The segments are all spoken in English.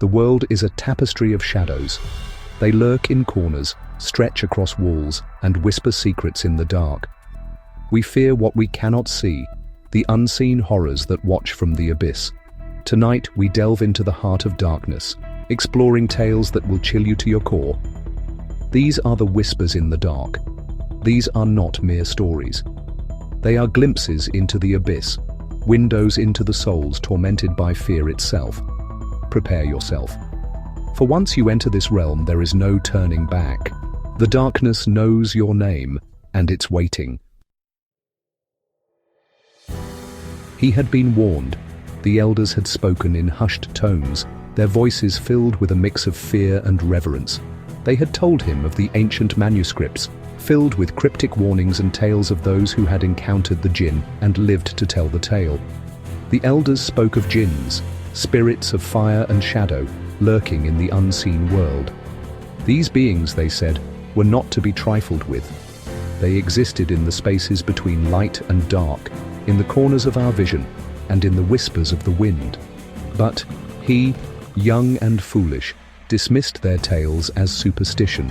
The world is a tapestry of shadows. They lurk in corners, stretch across walls, and whisper secrets in the dark. We fear what we cannot see, the unseen horrors that watch from the abyss. Tonight, we delve into the heart of darkness, exploring tales that will chill you to your core. These are the whispers in the dark. These are not mere stories. They are glimpses into the abyss, windows into the souls tormented by fear itself. Prepare yourself. For once you enter this realm, there is no turning back. The darkness knows your name, and it's waiting. He had been warned. The elders had spoken in hushed tones, their voices filled with a mix of fear and reverence. They had told him of the ancient manuscripts, filled with cryptic warnings and tales of those who had encountered the jinn and lived to tell the tale. The elders spoke of jinns, spirits of fire and shadow, lurking in the unseen world. These beings, they said, were not to be trifled with. They existed in the spaces between light and dark, in the corners of our vision, and in the whispers of the wind. But he, young and foolish, dismissed their tales as superstition.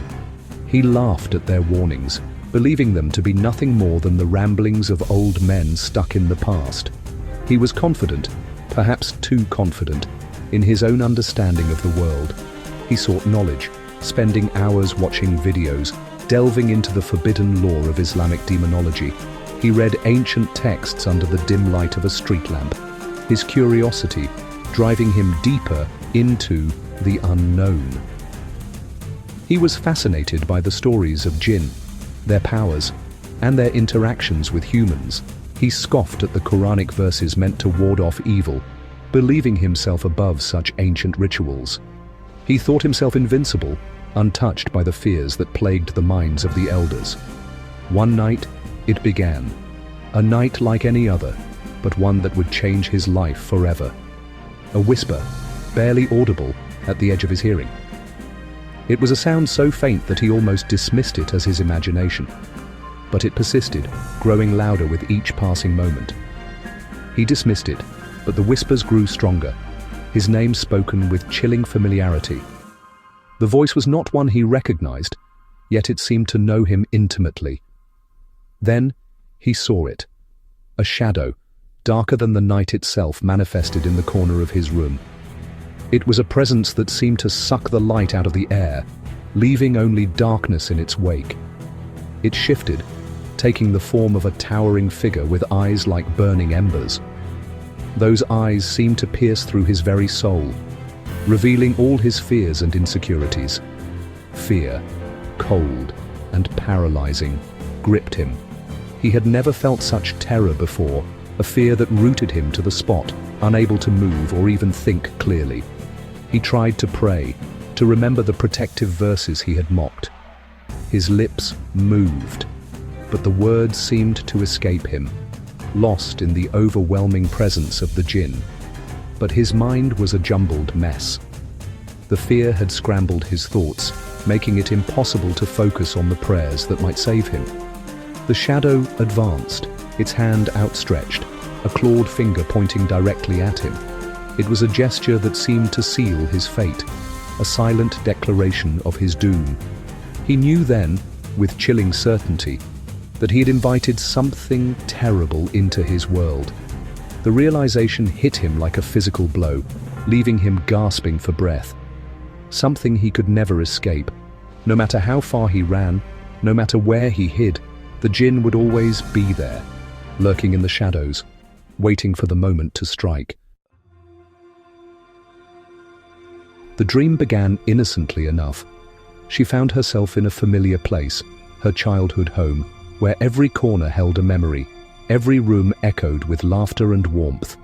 He laughed at their warnings, believing them to be nothing more than the ramblings of old men stuck in the past. He was confident, perhaps too confident, in his own understanding of the world. He sought knowledge, spending hours watching videos, delving into the forbidden lore of Islamic demonology. He read ancient texts under the dim light of a street lamp, his curiosity driving him deeper into the unknown. He was fascinated by the stories of jinn, their powers, and their interactions with humans. He scoffed at the Quranic verses meant to ward off evil, believing himself above such ancient rituals. He thought himself invincible, untouched by the fears that plagued the minds of the elders. One night, it began. A night like any other, but one that would change his life forever. A whisper, barely audible, at the edge of his hearing. It was a sound so faint that he almost dismissed it as his imagination. But it persisted, growing louder with each passing moment. He dismissed it, but the whispers grew stronger, his name spoken with chilling familiarity. The voice was not one he recognized, yet it seemed to know him intimately. Then he saw it. A shadow, darker than the night itself, manifested in the corner of his room. It was a presence that seemed to suck the light out of the air, leaving only darkness in its wake. It shifted, taking the form of a towering figure with eyes like burning embers. Those eyes seemed to pierce through his very soul, revealing all his fears and insecurities. Fear, cold and paralyzing, gripped him. He had never felt such terror before, a fear that rooted him to the spot, unable to move or even think clearly. He tried to pray, to remember the protective verses he had mocked. His lips moved, but the words seemed to escape him, lost in the overwhelming presence of the jinn. But his mind was a jumbled mess. The fear had scrambled his thoughts, making it impossible to focus on the prayers that might save him. The shadow advanced, its hand outstretched, a clawed finger pointing directly at him. It was a gesture that seemed to seal his fate, a silent declaration of his doom. He knew then, with chilling certainty, that he had invited something terrible into his world. The realization hit him like a physical blow, leaving him gasping for breath. Something he could never escape. No matter how far he ran, no matter where he hid, the jinn would always be there, lurking in the shadows, waiting for the moment to strike. The dream began innocently enough. She found herself in a familiar place, her childhood home, where every corner held a memory, every room echoed with laughter and warmth.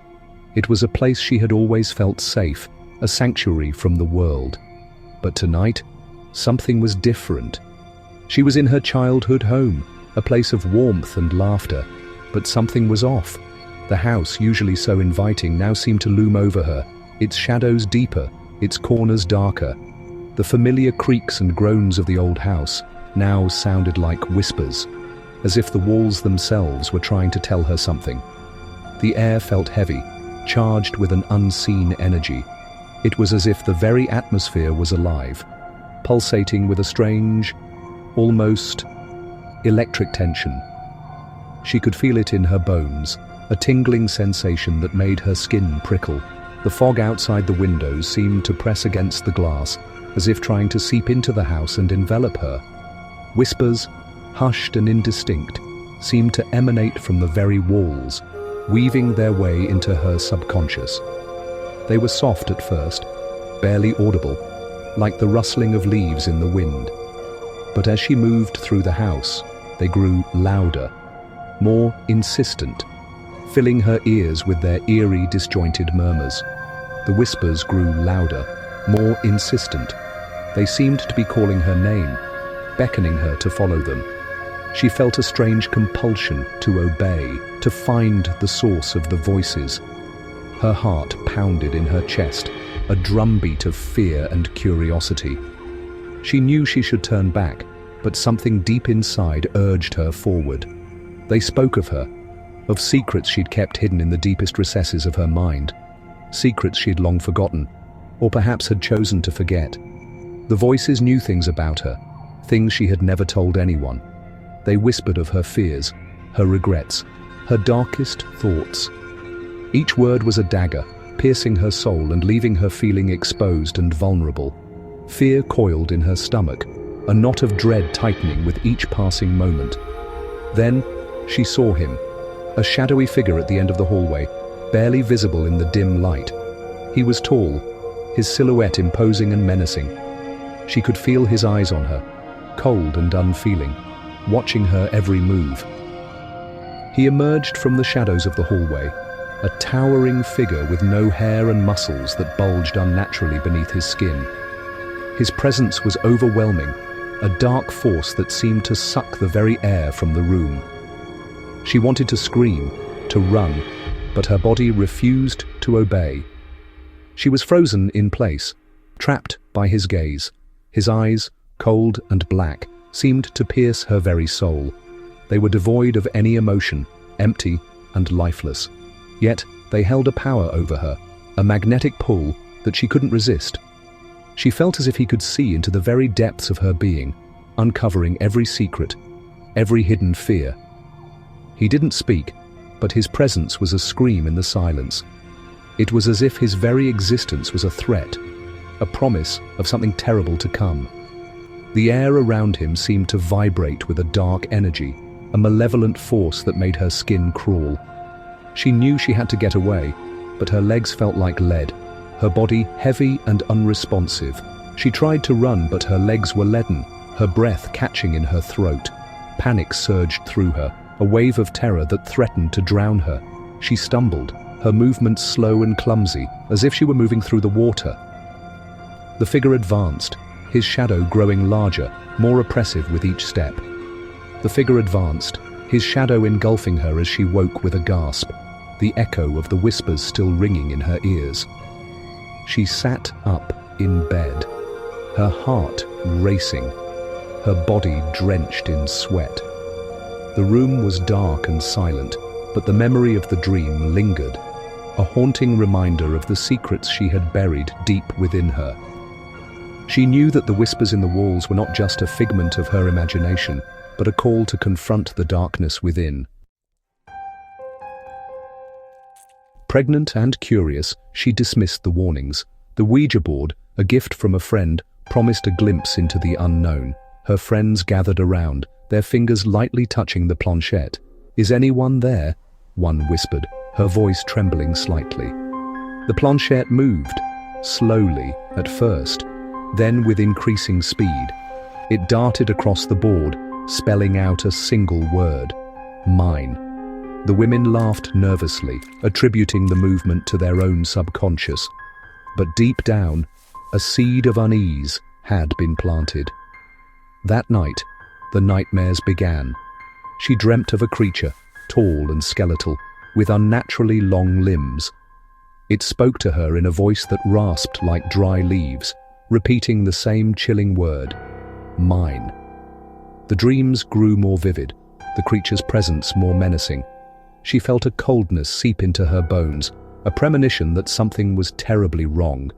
It was a place she had always felt safe, a sanctuary from the world. But tonight, something was different. She was in her childhood home, a place of warmth and laughter, but something was off. The house, usually so inviting, now seemed to loom over her, its shadows deeper, its corners darker. The familiar creaks and groans of the old house now sounded like whispers, as if the walls themselves were trying to tell her something. The air felt heavy, charged with an unseen energy. It was as if the very atmosphere was alive, pulsating with a strange, almost electric tension. She could feel it in her bones, a tingling sensation that made her skin prickle. The fog outside the windows seemed to press against the glass, as if trying to seep into the house and envelop her. Whispers, hushed and indistinct, seemed to emanate from the very walls, weaving their way into her subconscious. They were soft at first, barely audible, like the rustling of leaves in the wind. But as she moved through the house, they grew louder, more insistent, filling her ears with their eerie, disjointed murmurs. The whispers grew louder, more insistent. They seemed to be calling her name, beckoning her to follow them. She felt a strange compulsion to obey, to find the source of the voices. Her heart pounded in her chest, a drumbeat of fear and curiosity. She knew she should turn back, but something deep inside urged her forward. They spoke of her, of secrets she'd kept hidden in the deepest recesses of her mind, secrets she'd long forgotten, or perhaps had chosen to forget. The voices knew things about her, things she had never told anyone. They whispered of her fears, her regrets, her darkest thoughts. Each word was a dagger, piercing her soul and leaving her feeling exposed and vulnerable. Fear coiled in her stomach, a knot of dread tightening with each passing moment. Then she saw him, a shadowy figure at the end of the hallway, barely visible in the dim light. He was tall, his silhouette imposing and menacing. She could feel his eyes on her, cold and unfeeling, watching her every move. He emerged from the shadows of the hallway, a towering figure with no hair and muscles that bulged unnaturally beneath his skin. His presence was overwhelming, a dark force that seemed to suck the very air from the room. She wanted to scream, to run, but her body refused to obey. She was frozen in place, trapped by his gaze. His eyes, cold and black, seemed to pierce her very soul. They were devoid of any emotion, empty and lifeless. Yet they held a power over her, a magnetic pull that she couldn't resist. She felt as if he could see into the very depths of her being, uncovering every secret, every hidden fear. He didn't speak, but his presence was a scream in the silence. It was as if his very existence was a threat, a promise of something terrible to come. The air around him seemed to vibrate with a dark energy, a malevolent force that made her skin crawl. She knew she had to get away, but her legs felt like lead, her body heavy and unresponsive. She tried to run, but her legs were leaden, her breath catching in her throat. Panic surged through her, a wave of terror that threatened to drown her. She stumbled, her movements slow and clumsy, as if she were moving through the water. The figure advanced, his shadow growing larger, more oppressive with each step. The figure advanced, his shadow engulfing her as she woke with a gasp, the echo of the whispers still ringing in her ears. She sat up in bed, her heart racing, her body drenched in sweat. The room was dark and silent, but the memory of the dream lingered, a haunting reminder of the secrets she had buried deep within her. She knew that the whispers in the walls were not just a figment of her imagination, but a call to confront the darkness within. Pregnant and curious, she dismissed the warnings. The Ouija board, a gift from a friend, promised a glimpse into the unknown. Her friends gathered around, their fingers lightly touching the planchette. "Is anyone there?" one whispered, her voice trembling slightly. The planchette moved, slowly at first, then with increasing speed. It darted across the board, spelling out a single word: mine. The women laughed nervously, attributing the movement to their own subconscious. But deep down, a seed of unease had been planted. That night, the nightmares began. She dreamt of a creature, tall and skeletal, with unnaturally long limbs. It spoke to her in a voice that rasped like dry leaves, repeating the same chilling word: mine. The dreams grew more vivid, the creature's presence more menacing. She felt a coldness seep into her bones, a premonition that something was terribly wrong.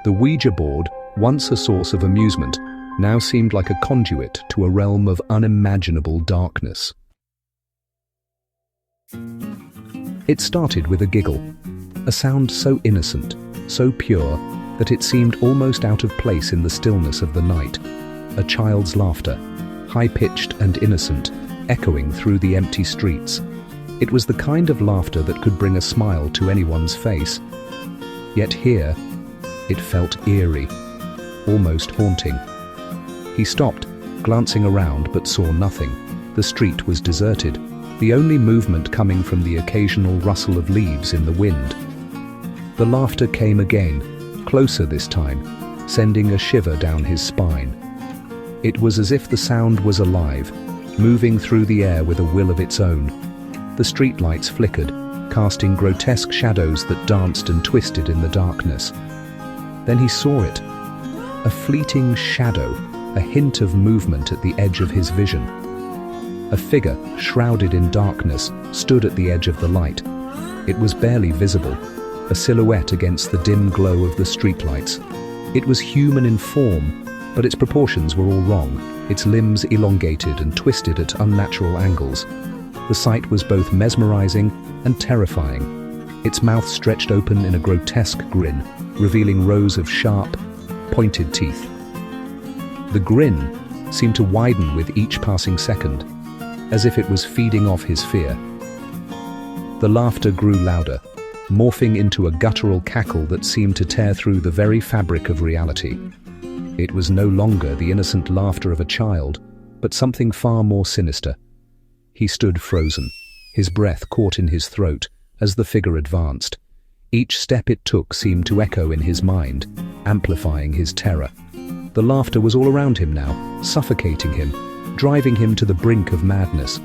The Ouija board, once a source of amusement, now seemed like a conduit to a realm of unimaginable darkness. It started with a giggle, a sound so innocent, so pure, that it seemed almost out of place in the stillness of the night. A child's laughter, high-pitched and innocent, echoing through the empty streets. It was the kind of laughter that could bring a smile to anyone's face. Yet here, it felt eerie, almost haunting. He stopped, glancing around, but saw nothing. The street was deserted, the only movement coming from the occasional rustle of leaves in the wind. The laughter came again, closer this time, sending a shiver down his spine. It was as if the sound was alive, moving through the air with a will of its own. The streetlights flickered, casting grotesque shadows that danced and twisted in the darkness. Then he saw it. A fleeting shadow, a hint of movement at the edge of his vision. A figure, shrouded in darkness, stood at the edge of the light. It was barely visible, a silhouette against the dim glow of the streetlights. It was human in form, but its proportions were all wrong, its limbs elongated and twisted at unnatural angles. The sight was both mesmerizing and terrifying. Its mouth stretched open in a grotesque grin, revealing rows of sharp, pointed teeth. The grin seemed to widen with each passing second, as if it was feeding off his fear. The laughter grew louder, morphing into a guttural cackle that seemed to tear through the very fabric of reality. It was no longer the innocent laughter of a child, but something far more sinister. He stood frozen, his breath caught in his throat as the figure advanced. Each step it took seemed to echo in his mind, amplifying his terror. The laughter was all around him now, suffocating him, driving him to the brink of madness.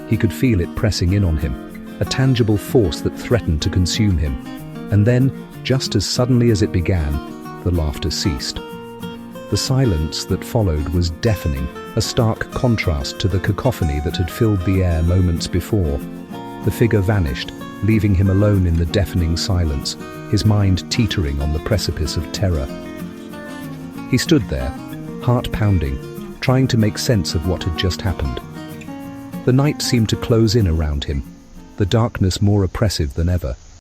He could feel it pressing in on him, a tangible force that threatened to consume him. And then, just as suddenly as it began, the laughter ceased. The silence that followed was deafening, a stark contrast to the cacophony that had filled the air moments before. The figure vanished, leaving him alone in the deafening silence, his mind teetering on the precipice of terror. He stood there, heart pounding, trying to make sense of what had just happened. The night seemed to close in around him, the darkness more oppressive than ever.